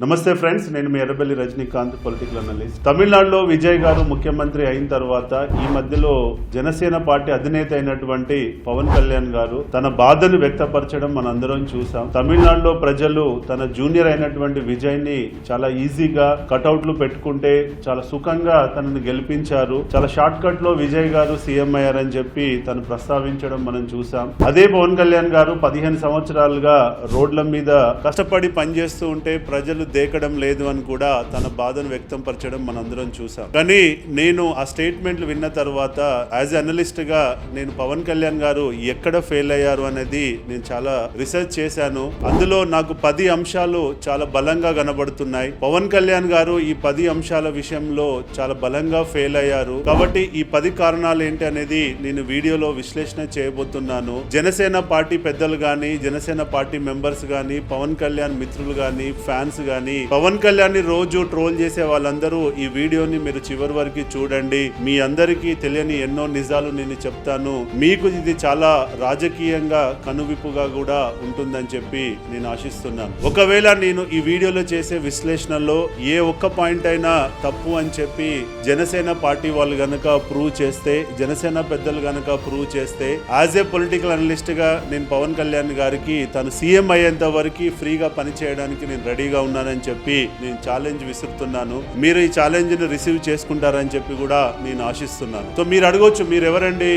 నమస్తే ఫ్రెండ్స్, నేను మీ Errabelli Rajinikanth, political analyst. తమిళనాడులో విజయ్ గారు ముఖ్యమంత్రి అయిన తర్వాత ఈ మధ్యలో జనసేన పార్టీ అధినేత అయినటువంటి పవన్ కళ్యాణ్ గారు తన బాధను వ్యక్తపరచడం మనందరం చూసాం. తమిళనాడులో ప్రజలు తన జూనియర్ అయినటువంటి విజయ్ ని చాలా ఈజీగా కటౌట్లు పెట్టుకుంటే చాలా సుఖంగా తనను గెలిపించారు. చాలా షార్ట్ కట్ లో విజయ్ గారు సీఎం అయ్యారని చెప్పి తను ప్రస్తావించడం మనం చూసాం. అదే పవన్ కళ్యాణ్ గారు 15 సంవత్సరాలుగా రోడ్ల మీద కష్టపడి పనిచేస్తూ ఉంటే ప్రజలు దేకడం లేదు అని కూడా తన బాధను వ్యక్తం పరచడం మనందరం చూసాం. కానీ నేను ఆ స్టేట్మెంట్లు విన్న తర్వాత యాజ్ అనలిస్ట్ గా నేను పవన్ కళ్యాణ్ గారు ఎక్కడ ఫెయిల్ అయ్యారు అనేది నేను చాలా రీసెర్చ్ చేశాను. అందులో నాకు 10 అంశాలు చాలా బలంగా కనబడుతున్నాయి. పవన్ కళ్యాణ్ గారు ఈ 10 అంశాల విషయంలో చాలా బలంగా ఫెయిల్ అయ్యారు. కాబట్టి ఈ 10 కారణాలు ఏంటి అనేది నేను వీడియోలో విశ్లేషణ చేయబోతున్నాను. జనసేన పార్టీ పెద్దలు గాని, జనసేన పార్టీ మెంబర్స్ గాని, పవన్ కళ్యాణ్ మిత్రులు గాని, ఫ్యాన్స్ గాని, పవన్ కళ్యాణ్ ని రోజు ట్రోల్ చేసే వాళ్ళందరూ ఈ వీడియోని మీరు చివరి వరకు చూడండి. మీ అందరికీ తెలియని ఎన్నో నిజాలు నేను చెప్తాను. మీకు ఇది చాలా రాజకీయంగా కనువిప్పుగా కూడా ఉంటుందని చెప్పి నేను ఆశిస్తున్నాను. ఒకవేళ నేను ఈ వీడియోలో చేసే విశ్లేషణలో ఏ ఒక్క పాయింట్ అయినా తప్పు అని చెప్పి జనసేన పార్టీ వాళ్ళు గనక ప్రూవ్ చేస్తే, జనసేన పెద్దలు గనక ప్రూవ్ చేస్తే, యాజ్ ఏ పొలిటికల్ అనలిస్ట్ గా నేను పవన్ కళ్యాణ్ గారికి తను సీఎం అయ్యేంత వరకు ఫ్రీగా పనిచేయడానికి నేను రెడీగా ఉన్నానని చెప్పి నేను ఛాలెంజ్ విసురుతున్నాను. మీరు ఈ ఛాలెంజ్ ని రిసీవ్ చేసుకుంటారని చెప్పి కూడా నేను ఆశిస్తున్నాను. సో మీరు అడగొచ్చు, మీరు ఎవరండి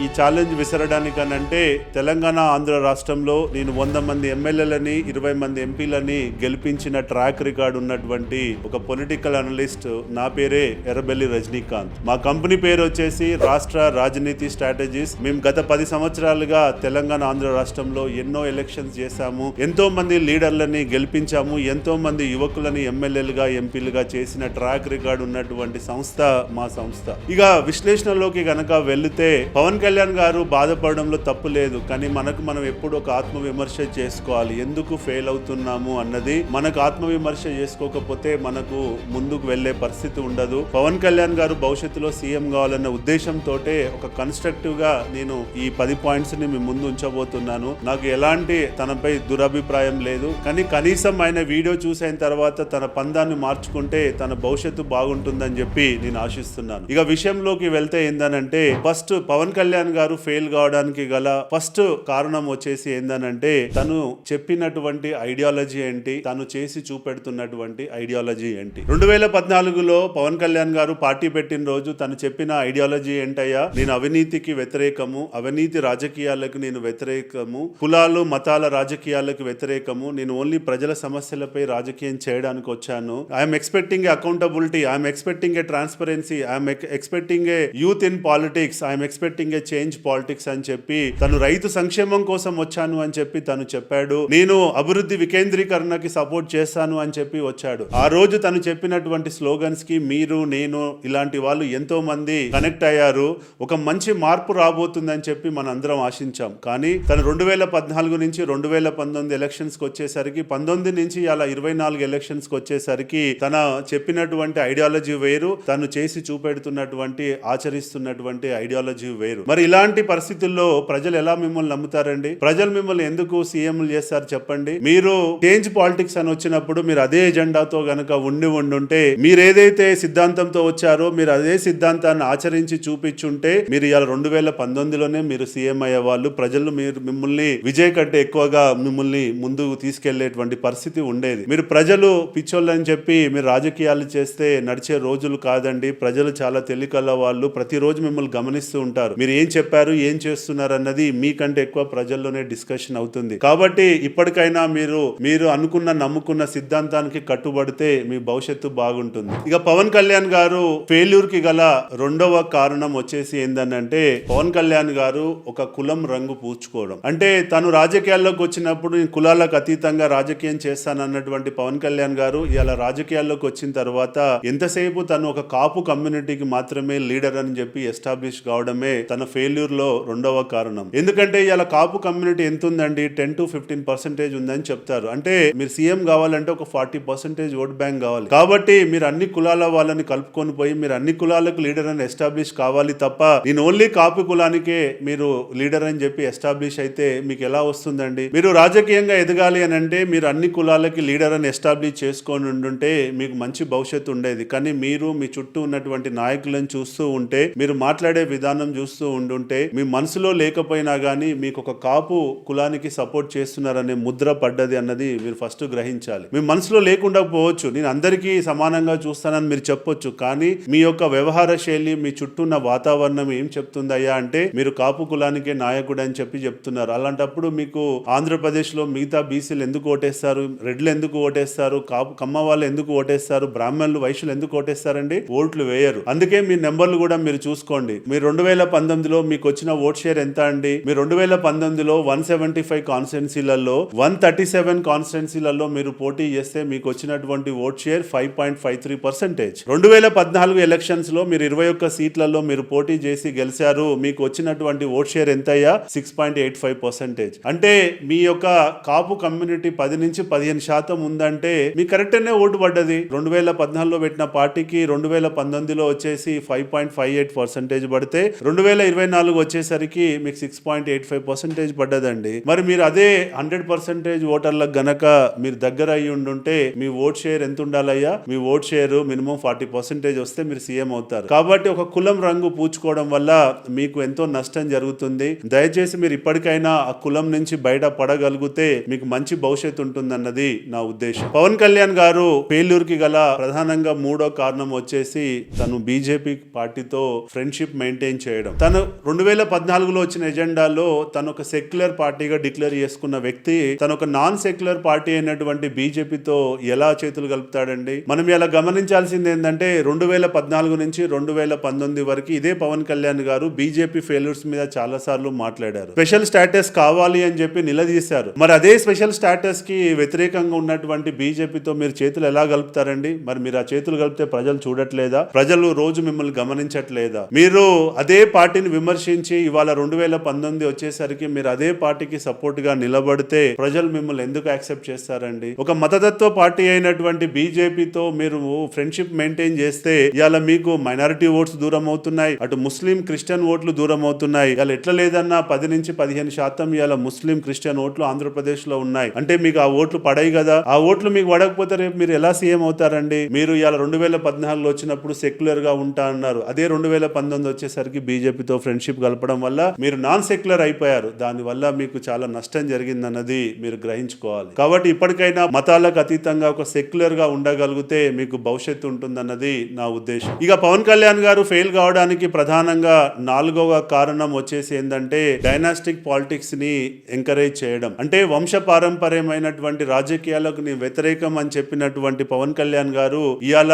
ఈ ఛాలెంజ్ విసరడానికనంటే, తెలంగాణ ఆంధ్ర రాష్ట్రంలో నేను 100 మంది ఎమ్మెల్యేలని, 20 మంది ఎంపీలని గెలిపించిన ట్రాక్ రికార్డు ఉన్నటువంటి ఒక పొలిటికల్ అనలిస్ట్. నా పేరే ఎర్రబెల్లి రజనీకాంత్. మా కంపెనీ పేరు వచ్చేసి రాష్ట్ర రాజనీతి స్ట్రాటజీస్. మేము గత 10 సంవత్సరాలుగా తెలంగాణ ఆంధ్ర రాష్ట్రంలో ఎన్నో ఎలక్షన్స్ చేశాము, ఎంతో మంది లీడర్లని గెలిపించాము, ఎంతో మంది యువకులని ఎమ్మెల్యేలుగా, ఎంపీలుగా చేసిన ట్రాక్ రికార్డు ఉన్నటువంటి సంస్థ మా సంస్థ. ఇక విశ్లేషణలోకి గనక వెళితే, పవన్ కళ్యాణ్ గారు బాధపడడంలో తప్పు లేదు. కానీ మనం ఎప్పుడు ఒక ఆత్మవిమర్శ చేసుకోవాలి. ఎందుకు ఫెయిల్ అవుతున్నాము అన్నది మనకు ఆత్మవిమర్శ చేసుకోకపోతే మనకు ముందుకు వెళ్లే పరిస్థితి ఉండదు. పవన్ కళ్యాణ్ గారు భవిష్యత్తులో సీఎం కావాలన్న ఉద్దేశంతో ఒక కన్స్ట్రక్టివ్ గా నేను ఈ 10 పాయింట్స్ ని మీ ముందు ఉంచబోతున్నాను. నాకు ఎలాంటి తనపై దురభిప్రాయం లేదు. కానీ కనీసం ఆయన వీడియో చూసిన తర్వాత తన పందాన్ని మార్చుకుంటే తన భవిష్యత్తు బాగుంటుందని చెప్పి నేను ఆశిస్తున్నాను. ఇక విషయంలోకి వెళ్తే ఏందనంటే, ఫస్ట్ పవన్ కళ్యాణ్ గారు ఫెయిల్ కావడానికి గల ఫస్ట్ కారణం వచ్చేసి ఏందనంటే, తను చెప్పినటువంటి ఐడియాలజీ ఏంటి, తను చేసి చూపెడుతున్నటువంటి ఐడియాలజీ ఏంటి. 2014లో పవన్ కళ్యాణ్ గారు పార్టీ పెట్టిన రోజు తను చెప్పిన ఐడియాలజీ ఏంటయ్యా, నేను అవినీతికి వ్యతిరేకము, అవినీతి రాజకీయాలకు నేను వ్యతిరేకము, కులాలు మతాల రాజకీయాలకు వ్యతిరేకము, నేను ఓన్లీ ప్రజల సమస్యలపై రాజకీయం చేయడానికి వచ్చాను. I'm expecting a accountability, I'm expecting a transparency, I'm expecting a youth in politics, I'm expecting a change politics అని చెప్పి తను రైతు సంక్షేమం కోసం వచ్చాను అని చెప్పి తను చెప్పాడు. నేను అభివృద్ధి వికేంద్రీకరణకి సపోర్ట్ చేస్తాను అని చెప్పి వచ్చాడు. ఆ రోజు తను చెప్పినటువంటి స్లోగన్స్ కి మీరు, నేను ఇలాంటి వాళ్ళు ఎంతో మంది కనెక్ట్ అయ్యారు. ఒక మంచి మార్పు రాబోతుందని చెప్పి మన అందరం ఆశించాం. కానీ తను 2014 నుంచి 2019 ఎలక్షన్స్ కి వచ్చేసరికి, 19 నుంచి అలా 24 ఎలక్షన్స్ కి వచ్చేసరికి తన చెప్పినటువంటి ఐడియాలజీ వేరు, తను చేసి చూపెడుతున్నటువంటి ఆచరిస్తున్నటువంటి ఐడియాలజీ వేరు. మరి ఇలాంటి పరిస్థితుల్లో ప్రజలు ఎలా మిమ్మల్ని నమ్ముతారండి? ప్రజలు మిమ్మల్ని ఎందుకు సీఎంలు చేస్తారు చెప్పండి? మీరు చేంజ్ పాలిటిక్స్ అని వచ్చినప్పుడు మీరు అదే ఎజెండాతో గనక ఉండుంటే, మీరు ఏదైతే సిద్ధాంతంతో వచ్చారో మీరు అదే సిద్ధాంతాన్ని ఆచరించి చూపించుంటే మీరు ఇలా 2019లోనే మీరు సీఎం అయ్యే వాళ్ళు. ప్రజలు మిమ్మల్ని విజయ్ కంటే ఎక్కువగా మిమ్మల్ని ముందుకు తీసుకెళ్లేటువంటి పరిస్థితి ఉండేది. మీరు ప్రజలు పిచ్చోళ్ళని చెప్పి మీరు రాజకీయాలు చేస్తే నడిచే రోజులు కాదండి. ప్రజలు చాలా తెలికల వాళ్ళు, ప్రతిరోజు మిమ్మల్ని గమనిస్తూ ఉంటారు. మీరు ఏం చెప్పారు, ఏం చేస్తున్నారు అన్నది మీకంటే ఎక్కువ ప్రజల్లోనే డిస్కషన్ అవుతుంది. కాబట్టి ఇప్పటికైనా మీరు అనుకున్న, నమ్ముకున్న సిద్ధాంతానికి కట్టుబడితే మీ భవిష్యత్తు బాగుంటుంది. ఇక పవన్ కళ్యాణ్ గారు ఫెయిల్యూర్ కి గల రెండవ కారణం వచ్చేసి ఏందనంటే, పవన్ కళ్యాణ్ గారు ఒక కులం రంగు పూడ్చుకోవడం. అంటే తను రాజకీయాల్లోకి వచ్చినప్పుడు నేను కులాలకు అతీతంగా రాజకీయం చేస్తానన్నటువంటి పవన్ కళ్యాణ్ గారు ఇలా రాజకీయాల్లోకి వచ్చిన తర్వాత ఎంతసేపు తను ఒక కాపు కమ్యూనిటీకి మాత్రమే లీడర్ అని చెప్పి ఎస్టాబ్లిష్ కావడమే తన ఫెయిల్యూర్ లో రెండవ కారణం. ఎందుకంటే ఇలా కాపు కమ్యూనిటీ ఎంత ఉందండి, 10 to 15% ఉందని చెప్తారు. అంటే మీరు సీఎం కావాలంటే ఒక 40% ఓట్ బ్యాంక్ కావాలి. కాబట్టి మీరు అన్ని కులాల వాళ్ళని కలుపుకొని పోయి మీరు అన్ని కులాలకు లీడర్ అని ఎస్టాబ్లిష్ కావాలి తప్ప నేను ఓన్లీ కాపు కులానికే మీరు లీడర్ అని చెప్పి ఎస్టాబ్లిష్ అయితే మీకు ఎలా వస్తుందండి? మీరు రాజకీయంగా ఎదగాలి అని అంటే మీరు అన్ని కులాలకి లీడర్ అని ఎస్టాబ్లిష్ చేసుకొని ఉండుంటే మీకు మంచి భవిష్యత్తు ఉండేది. కానీ మీరు మీ చుట్టూ ఉన్నటువంటి నాయకులను చూస్తూ ఉంటే, మీరు మాట్లాడే విధానం చూస్తూ ఉండుంటే, మీ మనసులో లేకపోయినా కానీ మీకు ఒక కాపు కులానికి సపోర్ట్ చేస్తున్నారనే ముద్ర పడ్డది అన్నది మీరు ఫస్ట్ గ్రహించాలి. మీ మనసులో లేకుండా పోవచ్చు, నేను అందరికీ సమానంగా చూస్తానని మీరు చెప్పొచ్చు, కానీ మీ యొక్క వ్యవహార శైలి, మీ చుట్టూ ఉన్న వాతావరణం ఏం చెప్తుందయ్యా అంటే మీరు కాపు కులానికే నాయకుడు అని చెప్పి చెప్తున్నారు. అలాంటప్పుడు మీకు ఆంధ్రప్రదేశ్ లో మిగతా బీసీలు ఎందుకు ఓటేస్తారు, రెడ్లు ఎందుకు ఓటేస్తారు, కాపు కమ్మ వాళ్ళు ఎందుకు ఓటేస్తారు, బ్రాహ్మణులు వైశ్యులు ఎందుకు ఓటేస్తారండి? ఓట్లు వేయరు. అందుకే మీ నెంబర్లు కూడా మీరు చూసుకోండి. మీరు 2019లో మీకు వచ్చిన ఓట్ షేర్ ఎంత అండి? మీరు 2019లో 175 కాన్స్టిట్యున్సీలలో 137 కాన్స్టిట్యున్సీలలో మీరు పోటీ చేస్తే మీకు వచ్చినటువంటి ఓట్ షేర్ 5.53%. 2014 ఎలక్షన్స్ లో మీరు 21 సీట్లలో మీరు పోటీ చేసి గెలిచారు. మీకు వచ్చినటువంటి ఓట్ షేర్ ఎంతయ్యా? 6.85%. అంటే మీ యొక్క కాపు కమ్యూనిటీ 10 నుంచి 15% ఉందంటే మీ కరెక్ట్నే ఓటు పడ్డది. 2014లో పెట్టిన పార్టీకి 2019లో వచ్చేసి 5.58% పడితే 2024 వచ్చేసరికి మీకు 6.85% పడ్డదండి. మరి మీరు అదే 100% ఓటర్లకు గనక మీరు దగ్గర అయ్యి ఉండుంటే మీ ఓట్ షేర్ ఎంత ఉండాలయ్యా? మీ ఓట్ షేర్ మినిమం 40% వస్తే మీరు సీఎం అవుతారు. కాబట్టి ఒక కులం రంగు పూచుకోవడం వల్ల మీకు ఎంతో నష్టం జరుగుతుంది. దయచేసి మీరు ఇప్పటికైనా ఆ కులం నుంచి బయట పడగలిగితే మీకు మంచి భవిష్యత్తు ఉంటుందన్నది నా ఉద్దేశం. పవన్ కళ్యాణ్ గారు ఫెయిల్యూర్ కి గల ప్రధానంగా మూడో కారణం వచ్చేసి తను బీజేపీ పార్టీతో ఫ్రెండ్షిప్ మెయింటైన్ చేయడం. తను 2014లో వచ్చిన ఎజెండాలో తను ఒక సెక్యులర్ పార్టీగా డిక్లేర్ చేసుకున్న వ్యక్తి తను ఒక నాన్ సెక్యులర్ పార్టీ అయినటువంటి బీజేపీతో ఎలా చేతులు కలుపుతాడండి? మనం ఇలా గమనించాల్సింది ఏంటంటే 2014 నుంచి 2019 వరకు ఇదే పవన్ కళ్యాణ్ గారు బీజేపీ ఫెయిల్యూర్స్ మీద చాలా సార్లు మాట్లాడారు. స్పెషల్ స్టేటస్ కావాలి అని చెప్పి నిలదీశారు. మరి అదే స్పెషల్ స్టేటస్ కి వ్యతిరేకంగా ఉన్నటువంటి బీజేపీతో మీరు చేతులు ఎలా కలుపుతారండి? మరి మీరు ఆ చేతులు కలిపితే ప్రజలు చూడట్లేదా? ప్రజలు రోజు మిమ్మల్ని గమనించట్లేదా? మీరు అదే పార్టీని విమర్శించి ఇవాళ 2019 వచ్చేసరికి మీరు అదే పార్టీకి సపోర్ట్ గా నిలబడితే ప్రజలు మిమ్మల్ని ఎందుకు యాక్సెప్ట్ చేస్తారండి? ఒక మతతత్వ పార్టీ అయినటువంటి బీజేపీతో మీరు ఫ్రెండ్షిప్ మెయింటైన్ చేస్తే ఇవాళ మీకు మైనారిటీ ఓట్స్ దూరం అవుతున్నాయి, అటు ముస్లిం క్రిస్టియన్ ఓట్లు దూరం అవుతున్నాయి. ఇవాళ ఎట్లా లేదన్నా 10 నుంచి 15% ఇవాళ ముస్లిం క్రిస్టియన్ ఓట్లు ఆంధ్రప్రదేశ్ లో ఉన్నాయి. అంటే మీకు ఆ ఓట్లు పడాయి కదా. ఆ ఓట్లు మీకు పడకపోతే రేపు మీరు ఎలా సీఎం అవుతారండి? మీరు ఇవాళ 2014లో వచ్చినప్పుడు సెక్యులర్ గా ఉంటా అన్నారు. అదే 2019 వచ్చేసరికి బీజేపీతో ఫ్రెండ్షిప్ కలపడం వల్ల మీరు నాన్ సెక్యులర్ అయిపోయారు. దాని వల్ల మీకు చాలా నష్టం జరిగిందన్నది మీరు గ్రహించుకోవాలి. కాబట్టి ఇప్పటికైనా మతాలకు అతీతంగా ఒక సెక్యులర్ గా ఉండగలిగితే మీకు భవిష్యత్తు ఉంటుందన్నది నా ఉద్దేశం. ఇక పవన్ కళ్యాణ్ గారు ఫెయిల్ కావడానికి ప్రధానంగా 4వ కారణం వచ్చేసి ఏంటంటే డైనాస్టిక్ పాలిటిక్స్ ని ఎంకరేజ్ చేయడం. అంటే వంశ పారంపర్యమైనటువంటి రాజకీయాలకు నేను వ్యతిరేకం అని చెప్పినటువంటి పవన్ కళ్యాణ్ గారు ఇవాళ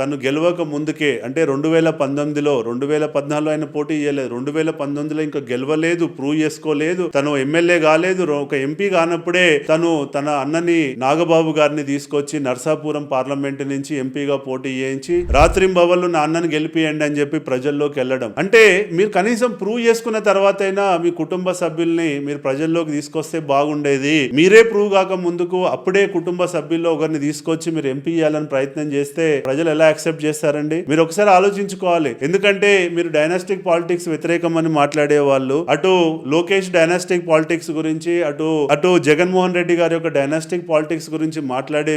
తను గెలవక ముందుకే అంటే 2014లో ఆయన పోటీ చేయలేదు. 2019లో ఇంకా గెలవలేదు, ప్రూవ్ చేసుకోలేదు, తను ఎమ్మెల్యే కాలేదు. ఒక ఎంపీ కానప్పుడే తన అన్నని నాగబాబు గారిని తీసుకొచ్చి నర్సాపురం పార్లమెంట్ నుంచి ఎంపీగా పోటీ చేయించి రాత్రింబవళ్ళు నా అన్నని గెలిపియండి అని చెప్పి ప్రజల్లోకి వెళ్ళడం. అంటే మీరు కనీసం ప్రూవ్ చేసుకున్న తర్వాత అయినా మీ కుటుంబ సభ్యుల్ని మీరు ప్రజల్లోకి తీసుకొస్తే బాగుండేది. మీరే ప్రూవ్ కాక ముందుకు అప్పుడే కుటుంబ సభ్యుల్లో ఒకరిని తీసుకొచ్చి మీరు ఎంపీ చేయాలని ప్రయత్నం చేస్తే ప్రజలు ఎలా యాక్సెప్ట్ చేస్తారండి? మీరు ఒకసారి ఆలోచించుకోవాలి. ఎందుకంటే మీరు డైనాస్టిక్ పాలిటిక్స్ వ్యతిరేకం అని మాట్లాడే వాళ్ళు, అటు లోకేష్ డైనాస్టిక్ పాలిటిక్స్ గురించి, అటు జగన్మోహన్ రెడ్డి గారి యొక్క డైనాస్టిక్ పాలిటిక్స్ గురించి మాట్లాడే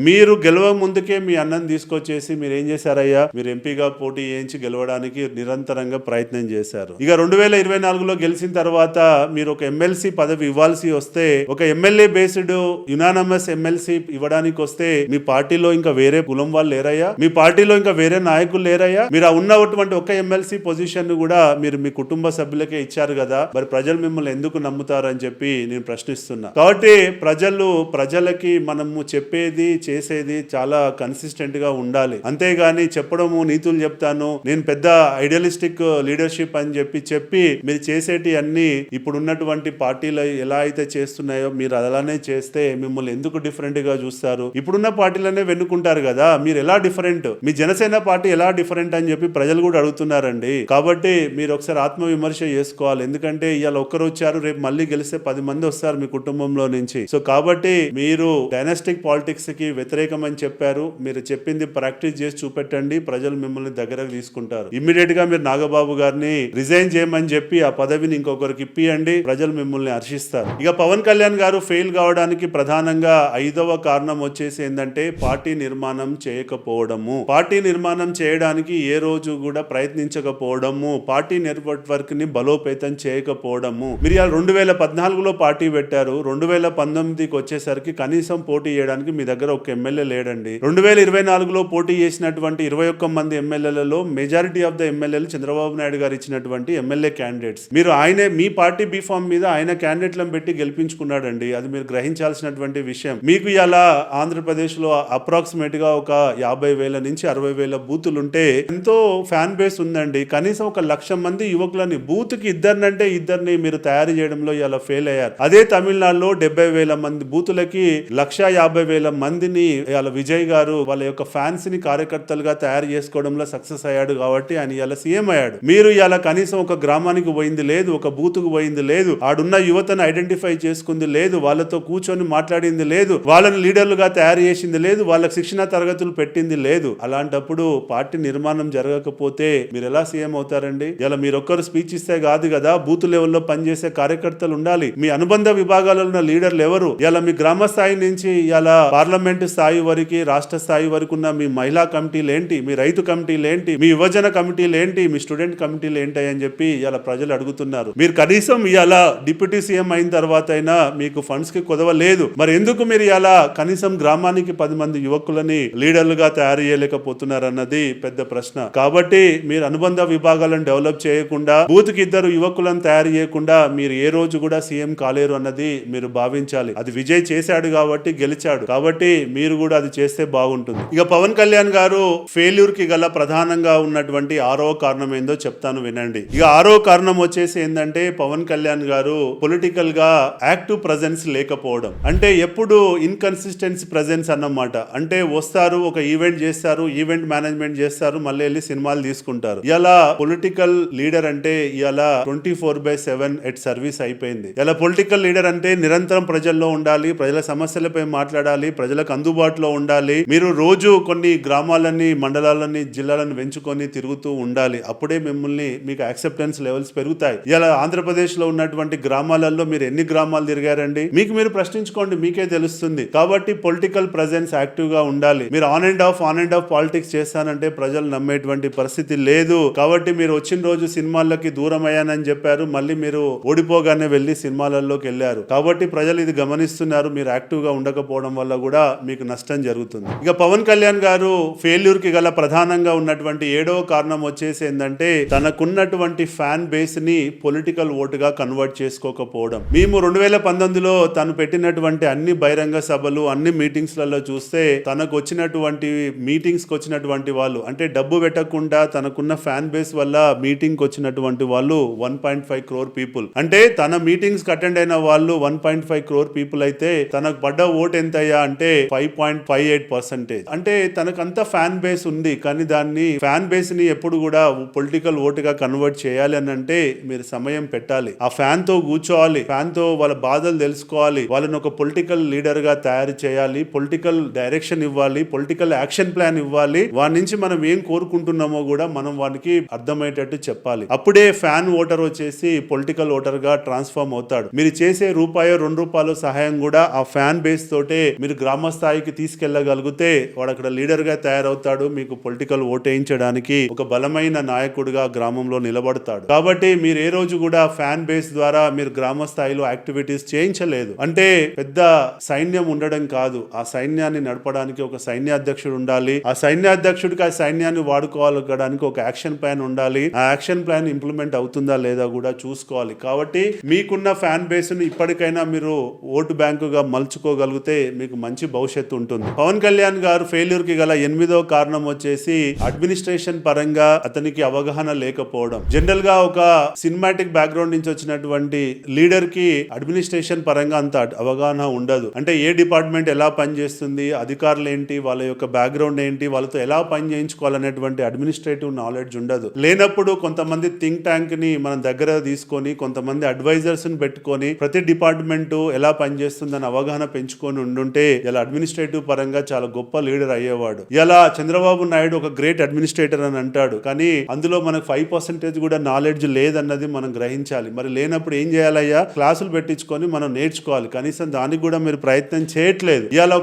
మీరు గెలవ ముందుకే మీ అన్నని తీసుకొచ్చేసి మీరు ఏం చేశారయ్యా? మీరు ఎంపీగా పోటీ చేయించి గెలవడానికి నిరంతరంగా ప్రయత్నం చేశారు. ఇక 2024లో గెలిచిన తర్వాత మీరు ఒక ఎమ్మెల్సీ పదవి ఇవ్వాల్సి వస్తే, ఒక ఎమ్మెల్యే బేస్డ్ యునానమస్ ఎమ్మెల్సీ ఇవ్వడానికి వస్తే మీ పార్టీలో ఇంకా వేరే కులం వాళ్ళు లేరయ్యా? మీ పార్టీలో ఇంకా వేరే నాయకులు లేరయ్యా? మీరు ఉన్నటువంటి ఒక ఎమ్మెల్సీ పొజిషన్ కూడా మీరు మీ కుటుంబ సభ్యులకే ఇచ్చారు కదా. మరి ప్రజలు మిమ్మల్ని ఎందుకు నమ్ముతారు అని చెప్పి నేను ప్రశ్నిస్తున్నా. కాబట్టి ప్రజలకి మనము చెప్పేది చేసేది చాలా కన్సిస్టెంట్ గా ఉండాలి. అంతేగాని చెప్పడము నీతులు చెప్తాను నేను పెద్ద ఐడియలిస్టిక్ లీడర్షిప్ అని చెప్పి మీరు చేసేటి అన్ని ఇప్పుడున్నటువంటి పార్టీలు ఎలా అయితే చేస్తున్నాయో మీరు అలానే చేస్తే మిమ్మల్ని ఎందుకు డిఫరెంట్ గా చూస్తారు? ఇప్పుడున్న పార్టీలనే వెన్నుకుంటారు కదా. మీరు ఎలా డిఫరెంట్? మీ జనసేన పార్టీ ఎలా డిఫరెంట్ అని చెప్పి ప్రజలు కూడా అడుగుతున్నారండి. కాబట్టి కాబట్టి మీరు ఒకసారి ఆత్మవిమర్శ చేసుకోవాలి. ఎందుకంటే ఇవాళ ఒక్కరు వచ్చారు, రేపు మళ్ళీ గెలిస్తే 10 మంది వస్తారు మీ కుటుంబంలో నుంచి. సో కాబట్టి మీరు డైనాస్టిక్ పాలిటిక్స్ కి వ్యతిరేకమని చెప్పారు. మీరు చెప్పింది ప్రాక్టీస్ చేసి చూపెట్టండి, ప్రజలు మిమ్మల్ని దగ్గరకు తీసుకుంటారు. ఇమ్మీడియట్ గా మీరు నాగబాబు గారిని రిజైన్ చేయమని చెప్పి ఆ పదవిని ఇంకొకరికి ఇప్పియండి, ప్రజలు మిమ్మల్ని హర్షిస్తారు. ఇక పవన్ కళ్యాణ్ గారు ఫెయిల్ కావడానికి ప్రధానంగా 5వ కారణం వచ్చేసి ఏంటంటే పార్టీ నిర్మాణం చేయకపోవడము. పార్టీ నిర్మాణం చేయడానికి ఏ రోజు కూడా ప్రయత్నించకపోవడము, పార్టీ నెట్వర్క్ ని బలోపేతం చేయకపోవడము. మీరు 2014లో పార్టీ పెట్టారు, 2019కి వచ్చేసరికి కనీసం పోటీ చేయడానికి మీ దగ్గర ఒక ఎమ్మెల్యే లేడండి. 2024లో పోటీ చేసినటువంటి 21 మంది ఎమ్మెల్యేలలో మెజారిటీ ఆఫ్ ద ఎమ్మెల్యేలు చంద్రబాబు నాయుడు గారు ఇచ్చినటువంటి ఎమ్మెల్యే క్యాండిడేట్స్. మీరు ఆయనే మీ పార్టీ బీఫామ్ మీద ఆయన క్యాండిడేట్లను పెట్టి గెలిపించుకున్నాడండి. అది మీరు గ్రహించాల్సినటువంటి విషయం. మీకు ఇలా ఆంధ్రప్రదేశ్ లో అప్రాక్సిమేట్ గా ఒక 50,000 నుంచి 60,000 బూతులు ఉంటే ఎంతో ఫ్యాన్ బేస్ ఉందండి. కనీసం 1,00,000 మంది యువకులని బూత్ కి ఇద్దరినంటే ఇద్దరిని మీరు తయారు చేయడంలో ఇలా ఫెయిల్ అయ్యారు. అదే తమిళనాడులో 70,000 మంది బూతులకి 1,50,000 మందిని ఇలా విజయ్ గారు వాళ్ళ యొక్క ఫ్యాన్స్ ని కార్యకర్తలుగా తయారు చేసుకోవడంలో సక్సెస్ అయ్యాడు. కాబట్టి ఆయన ఇలా సీఎం అయ్యాడు. మీరు ఇలా కనీసం ఒక గ్రామానికి పోయింది లేదు, ఒక బూత్ కు పోయింది లేదు, ఆడున్న యువతను ఐడెంటిఫై చేసుకుంది లేదు, వాళ్ళతో కూర్చొని మాట్లాడింది లేదు, వాళ్ళని లీడర్లుగా తయారు చేసింది లేదు, వాళ్ళకి శిక్షణ తరగతులు పెట్టింది లేదు. అలాంటప్పుడు పార్టీ నిర్మాణం జరగకపోతే మీరు ఎలా సీఎం అవుతారండి? ఇలా మీరొక్కరు స్పీచ్ ఇస్తే కాదు కదా, బూత్ లెవెల్లో పనిచేసే కార్యకర్తలు ఉండాలి. మీ అనుబంధ విభాగాలలో ఉన్న లీడర్లు ఎవరు? ఇలా మీ గ్రామ స్థాయి నుంచి ఇలా పార్లమెంటు స్థాయి వరకు, రాష్ట్ర స్థాయి వరకు ఉన్న మీ మహిళా కమిటీలు ఏంటి, మీ రైతు కమిటీలు ఏంటి, మీ యువజన కమిటీలు ఏంటి, మీ స్టూడెంట్ కమిటీలు ఏంటి అని చెప్పి ఇలా ప్రజలు అడుగుతున్నారు. మీరు కనీసం ఇలా డిప్యూటీ సీఎం అయిన తర్వాత అయినా మీకు ఫండ్స్ కి కుదవలేదు. మరి ఎందుకు మీరు ఇలా కనీసం గ్రామానికి 10 మంది యువకులని లీడర్లుగా తయారు చేయలేకపోతున్నారు అన్నది పెద్ద ప్రశ్న. కాబట్టి మీరు అనుబంధ విభాగాలను డెవలప్ చేయకుండా, బూత్ కి 2 యువకులను తయారు చేయకుండా మీరు ఏ రోజు కూడా సీఎం కాలేరు అన్నది మీరు భావించాలి. అది విజయ్ చేశాడు కాబట్టి గెలిచాడు. కాబట్టి మీరు కూడా అది చేస్తే బాగుంటుంది. ఇక పవన్ కళ్యాణ్ గారు ఫెయిల్యూర్ కి గల ప్రధానంగా ఉన్నటువంటి 6వ కారణం ఏందో చెప్తాను వినండి. ఇక 6వ కారణం వచ్చేసి ఏంటంటే పవన్ కళ్యాణ్ గారు పొలిటికల్ గా యాక్టివ్ ప్రెజెన్స్ లేకపోవడం. అంటే ఎప్పుడు ఇన్కన్సిస్టెన్సీ ప్రెజెన్స్ అన్నమాట. అంటే వస్తారు, ఒక ఈవెంట్ చేస్తారు, ఈవెంట్ మేనేజ్మెంట్ చేస్తారు, మళ్ళీ వెళ్ళి సినిమాలు తీసుకుంటారు. ఇలా పొలిటికల్ లీడర్ అంటే ఇలా 24/7 ఎట్ సర్వీస్ అయిపోయింది. ఇలా పొలిటికల్ లీడర్ అంటే నిరంతరం ప్రజల్లో ఉండాలి, ప్రజల సమస్యలపై మాట్లాడాలి, ప్రజలకు అందుబాటులో ఉండాలి. మీరు రోజు కొన్ని గ్రామాలని, మండలాలని, జిల్లాలను వెంచుకొని తిరుగుతూ ఉండాలి. అప్పుడే మిమ్మల్ని మీకు యాక్సెప్టెన్స్ లెవెల్స్ పెరుగుతాయి. ఇలా ఆంధ్రప్రదేశ్ లో ఉన్నటువంటి గ్రామాలలో మీరు ఎన్ని గ్రామాలు తిరిగారండి? మీకు మీరు ప్రశ్నించుకోండి, మీకే తెలుస్తుంది. కాబట్టి పొలిటికల్ ప్రెజెన్స్ యాక్టివ్ గా ఉండాలి. మీరు ఆన్ అండ్ ఆఫ్ పాలిటిక్స్ చేస్తానంటే ప్రజలు నమ్మేటువంటి పరిస్థితి లేదు. కాబట్టి మీరు వచ్చిన రోజు సినిమాలకి దూరం అయ్యానని చెప్పారు, మళ్ళీ మీరు ఓడిపోగానే వెళ్లి సినిమాలలోకి వెళ్ళారు. కాబట్టి ప్రజలు ఇది గమనిస్తున్నారు. మీరు యాక్టివ్ గా ఉండకపోవడం వల్ల కూడా మీకు నష్టం జరుగుతుంది. ఇక పవన్ కళ్యాణ్ గారు ఫెయిల్యూర్ కి గల ప్రధానంగా ఉన్నటువంటి 7వ కారణం వచ్చేసి ఏంటంటే తనకున్నటువంటి ఫ్యాన్ బేస్ ని పొలిటికల్ ఓటుగా కన్వర్ట్ చేసుకోకపోవడం. మేము 2019లో తను పెట్టినటువంటి అన్ని బహిరంగ సభలు, అన్ని మీటింగ్స్ లలో చూస్తే తనకు వచ్చినటువంటి మీటింగ్స్ కి వచ్చినటువంటి వాళ్ళు, అంటే డబ్బు పెట్టకుండా తనకున్న ఫ్యాన్ బేస్ వల్ల మీటింగ్ కి వచ్చినటువంటి వాళ్ళు 1.5 crore పీపుల్. అంటే తన మీటింగ్స్ కి అటెండ్ అయిన వాళ్ళు 1.5 crore పీపుల్ అయితే తనకు పడ్డ ఓట్ ఎంతయ్యా అంటే 5.58%. అంటే తనకంత ఫ్యాన్ బేస్ ఉంది. కానీ దాన్ని ఫ్యాన్ బేస్ ని ఎప్పుడు కూడా పొలిటికల్ ఓటుగా కన్వర్ట్ చేయాలి అని అంటే మీరు సమయం పెట్టాలి. ఆ ఫ్యాన్ తో కూర్చోవాలి, ఫ్యాన్ తో వాళ్ళ బాధలు తెలుసుకోవాలి, వాళ్ళని ఒక పొలిటికల్ లీడర్ గా తయారు చేయాలి, పొలిటికల్ డైరెక్షన్ ఇవ్వాలి, పొలిటికల్ యాక్షన్ ప్లాన్ ఇవ్వాలి. వాడి నుంచి మనం ఏం కోరుకుంటున్నామో కూడా మనం వానికి అర్థమయ్యేటట్టు చెప్పాలి. అప్పుడే ఫ్యాన్ ఓటర్ వచ్చేసి పొలిటికల్ ఓటర్ గా ట్రాన్స్ఫార్మ్ అవుతాడు. మీరు చేసే ₹2 సహాయం కూడా ఆ ఫ్యాన్ బేస్ తోటే మీరు గ్రామ స్థాయికి తీసుకెళ్లగలిగితే వాడు అక్కడ లీడర్ గా తయారవుతాడు. మీకు పొలిటికల్ ఓటేయించడానికి ఒక బలమైన నాయకుడిగా గ్రామంలో నిలబడతాడు. కాబట్టి మీరు ఏ రోజు కూడా ఫ్యాన్ బేస్ ద్వారా మీరు గ్రామ స్థాయిలో యాక్టివిటీస్ చేయించలేదు. అంటే పెద్ద సైన్యం ఉండడం కాదు, ఆ సైన్యాన్ని నడపడానికి ఒక సైన్యాధ్యక్షుడు ఉండాలి. ఆ సైన్యాధ్యక్షుడికి ఆ సైన్యాన్ని వాడుకోవాలడానికి ఒక యాక్షన్ ప్లాన్ ఉండాలి. ఆ యాక్షన్ ప్లాన్ ఇంప్లిమెంట్ అవుతుందా లేదా కూడా చూసుకోవాలి. కాబట్టి మీకున్న ఫ్యాన్ బేస్ ను ఇప్పటికైనా మీరు ఓటు బ్యాంకుగా మలుచుకోగలిగితే మీకు మంచి భవిష్యత్తు ఉంటుంది. పవన్ కళ్యాణ్ గారు ఫెయిల్యూర్ కి గల 8వ కారణం వచ్చేసి అడ్మినిస్ట్రేషన్ పరంగా అతనికి అవగాహన లేకపోవడం. జనరల్ గా ఒక సినిమాటిక్ బ్యాక్గ్రౌండ్ నుంచి వచ్చినటువంటి లీడర్ కి అడ్మినిస్ట్రేషన్ పరంగా అంత అవగాహన ఉండదు. అంటే ఏ డిపార్ట్మెంట్ ఎలా పనిచేస్తుంది, అధికారులు ఏంటి, వాళ్ళ యొక్క బ్యాక్గ్రౌండ్ ఏంటి, వాళ్ళతో ఎలా పని చేయించుకోవాలనేటువంటి అడ్మినిస్ట్రేటివ్ నాలెడ్జ్ ఉండదు. లేనప్పుడు కొంతమంది థింక్ ట్యాంక్ ని మనం దగ్గర తీసుకొని కొంతమంది అడ్వైజర్స్ ని పెట్టుకొని ప్రతి డిపార్ట్మెంట్ ఎలా పనిచేస్తుందని అవగాహన పెంచుకొని ఉండుంటే ఇలా అడ్మినిస్ట్రేటివ్ పరంగా చాలా గొప్ప లీడర్ అయ్యేవాడు. ఇలా చంద్రబాబు నాయుడు ఒక గ్రేట్ అడ్మినిస్ట్రేటర్ అని అంటాడు, కానీ అందులో మనకు 5% కూడా నాలెడ్జ్ లేదన్నది మనం గ్రహించాలి. మరి లేనప్పుడు ఏం చేయాలయ్యా? క్లాసులు పెట్టించుకొని మనం నేర్చుకోవాలి. కనీసం దానికి కూడా మీరు ప్రయత్నం చేయట్లేదు. ఇవాళ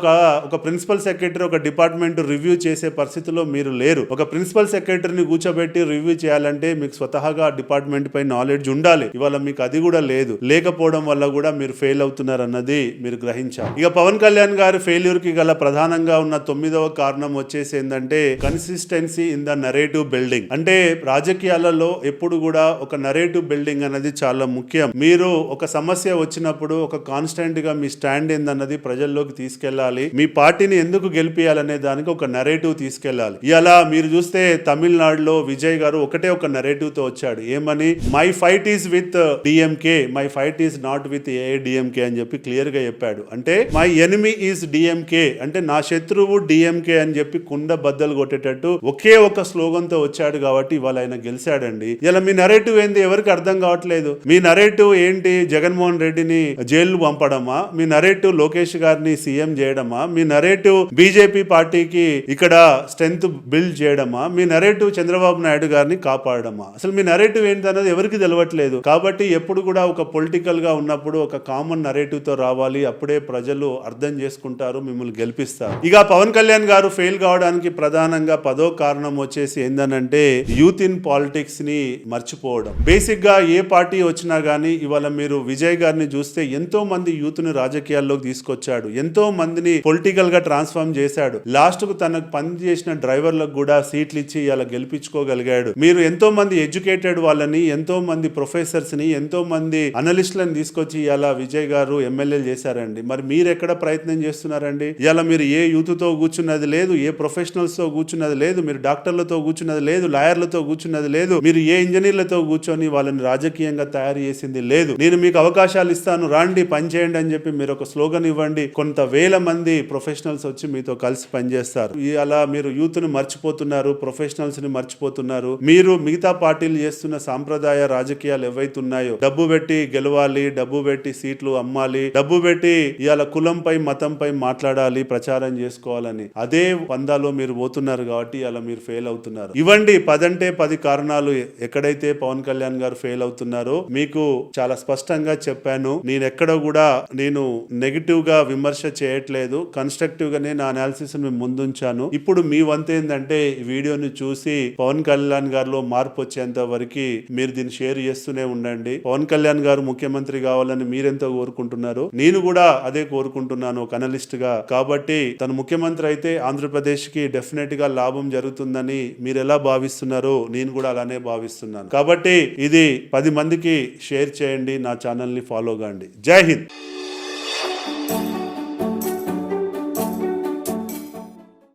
ఒక ప్రిన్సిపల్ సెక్రటరీ ఒక డిపార్ట్మెంట్ రివ్యూ చేసే పరిస్థితిలో మీరు లేరు. ఒక ప్రిన్సిపల్ సెక్రటరీని కూర్చోబెట్టి రివ్యూ చేయాలంటే మీకు స్వతహాగా డిపార్ట్మెంట్ పై నాలెడ్జ్ ఉండాలి. ఇవాళ మీకు అది కూడా లేదు. లేకపోవడం వల్ల కూడా మీరు ఫెయిల్ అవుతున్నారు అన్నది మీరు గ్రహించాలి. ఇక పవన్ కళ్యాణ్ గారి ఫెయిల్యూర్ కి గల ప్రధానంగా ఉన్న 9వ కారణం వచ్చేసి ఏంటంటే consistency in the narrative building. అంటే రాజకీయాలలో ఎప్పుడు కూడా ఒక నరేటివ్ బిల్డింగ్ అనేది చాలా ముఖ్యం. మీరు ఒక సమస్య వచ్చినప్పుడు ఒక కాన్స్టెంట్ గా మీ స్టాండ్ ఏందన్నది ప్రజల్లోకి తీసుకెళ్లాలి. మీ పార్టీని ఎందుకు గెలిపియాలనే దానికి ఒక నరేటివ్ తీసుకెళ్లాలి. ఇలా మీరు చూస్తే తమిళనాడులో విజయ్ గారు ఒకటే ఒక నరేటివ్ తో వచ్చాడు. ఏమని? My fight is with DMK, my fight is not with AIADMK అని చెప్పి క్లియర్ గా చెప్పాడు. అంటే మై ఎనిమీ ఈస్ డిఎంకే, అంటే నా శత్రువు డిఎంకే అని చెప్పి కుండ బద్దలు కొట్టేటట్టు ఒకే ఒక స్లోగన్ తో వచ్చాడు. కాబట్టి ఇవాళ ఆయన గెలిచాడండి. ఇలా మీ నరేటివ్ ఏంది? ఎవరికి అర్థం కావట్లేదు. మీ నరేటివ్ ఏంటి? జగన్మోహన్ రెడ్డిని జైలు పంపడమా? మీ నరేటివ్ లోకేష్ గారిని సీఎం చేయడమా? మీ నరేటివ్ బీజేపీ పార్టీకి ఇక్కడ స్ట్రెంత్ బిల్డ్ చేయడమా? మీ నరేటివ్ చంద్రబాబు నాయుడు గారిని కాపాడమా? అసలు మీ నరేటివ్ ఏంటన్నది ఎవరికి తెలవట్లేదు. కాబట్టి ఎప్పుడు కూడా ఒక పొలిటికల్ గా ఉన్నప్పుడు ఒక కామన్ నరేటివ్ తో రావాలి. అప్పుడే ప్రజలు అర్థం చేసుకుంటారు, మిమ్మల్ని గెలిపిస్తారు. ఇక పవన్ కళ్యాణ్ గారు ఫెయిల్ కావడానికి ప్రధానంగా 10వ కారణం వచ్చేసి ఏందనంటే యూత్ ఇన్ పాలిటిక్స్ ని మర్చిపోవడం. బేసిక్ గా ఏ పార్టీ వచ్చినా గానీ ఇవాళ మీరు విజయ్ గారిని చూస్తే ఎంతో మంది యూత్ ని రాజకీయాల్లోకి తీసుకొచ్చాడు. ఎంతో మందిని పొలిటికల్ గా ట్రాన్స్ఫార్మ్ చేశాడు. లాస్ట్ కు తనకు పని చేసిన డ్రైవర్లకు కూడా సీట్లు ఇచ్చి ఇలా గెలిపించుకోగలిగాడు. మీరు ఎంతో మంది ఎడ్యుకేటెడ్ వాళ్ళని, ఎంతో మంది ప్రొఫెసర్స్ ని, ఎంతో మంది అనలిస్టులను తీసుకొచ్చి ఇలా విజయ్ గారు ఎమ్మెల్యేలు చేశారండి. మరి మీరు ఎక్కడ ప్రయత్నం చేస్తున్నారండి? ఇలా మీరు ఏ యూత్ తో కూర్చున్నది లేదు, ఏ ప్రొఫెషనల్స్ తో కూర్చున్నది లేదు, మీరు డాక్టర్లతో కూర్చున్నది లేదు, లాయర్లతో కూర్చున్నది లేదు, మీరు ఏ ఇంజనీర్లతో కూర్చొని వాళ్ళని రాజకీయంగా తయారు చేసింది లేదు. నేను మీకు అవకాశాలు ఇస్తాను, రాండి పని చేయండి అని చెప్పి మీరు ఒక స్లోగన్ ఇవ్వండి, కొంత వేల మంది ప్రొఫెషనల్స్ వచ్చి మీతో కలిసి పనిచేస్తారు. అలా మీరు యూత్ ని మర్చిపోతున్నారు, ప్రొఫెషనల్స్ ని మర్చిపోతున్నారు. మీరు మిగతా పార్టీలు చేస్తున్న సాంప్రదాయ రాజకీయాలు ఏవైతున్నాయో, డబ్బు పెట్టి గెలవాలి, డబ్బు పెట్టి సీట్లు అమ్మాలి, డబ్బు పెట్టి ఇవాళ కులంపై మతంపై మాట్లాడాలి, ప్రచారం చేసుకోవాలని అదే పందాలో మీరు పోతున్నారు. కాబట్టి అలా మీరు ఫెయిల్ అవుతున్నారు. ఇవ్వండి 10 అంటే 10 కారణాలు ఎక్కడైతే పవన్ కళ్యాణ్ గారు ఫెయిల్ అవుతున్నారో మీకు చాలా స్పష్టంగా చెప్పాను. నేనెక్కడ కూడా నేను నెగిటివ్ గా విమర్శ చేయట్లేదు, కన్స్ట్రక్టివ్ గానే నా అనాలిసిస్ ని ముందుంచాను. ఇప్పుడు మీ వంతు ఏంటంటే ఈ వీడియోని చూసి పవన్ కళ్యాణ్ గారిలో మార్పు వచ్చేంత వరకు మీరు దీన్ని షేర్ చేస్తూనే ఉండండి. పవన్ కళ్యాణ్ గారు ముఖ్యమంత్రి కావాలని మీరెంతో కోరుకుంటున్నారు, నేను కూడా అదే కోరుకుంటున్నాను ఒక అనలిస్ట్ గా. కాబట్టి తను ముఖ్యమంత్రి అయితే ఆంధ్రప్రదేశ్ కి డెఫినెట్ గా లాభం జరుగుతుందని మీరు ఎలా భావిస్తున్నారో నేను కూడా అలానే భావిస్తున్నాను. కాబట్టి ఇది 10 మందికి షేర్ చేయండి, నా ఛానల్ ని ఫాలో కాండి. జై హింద్.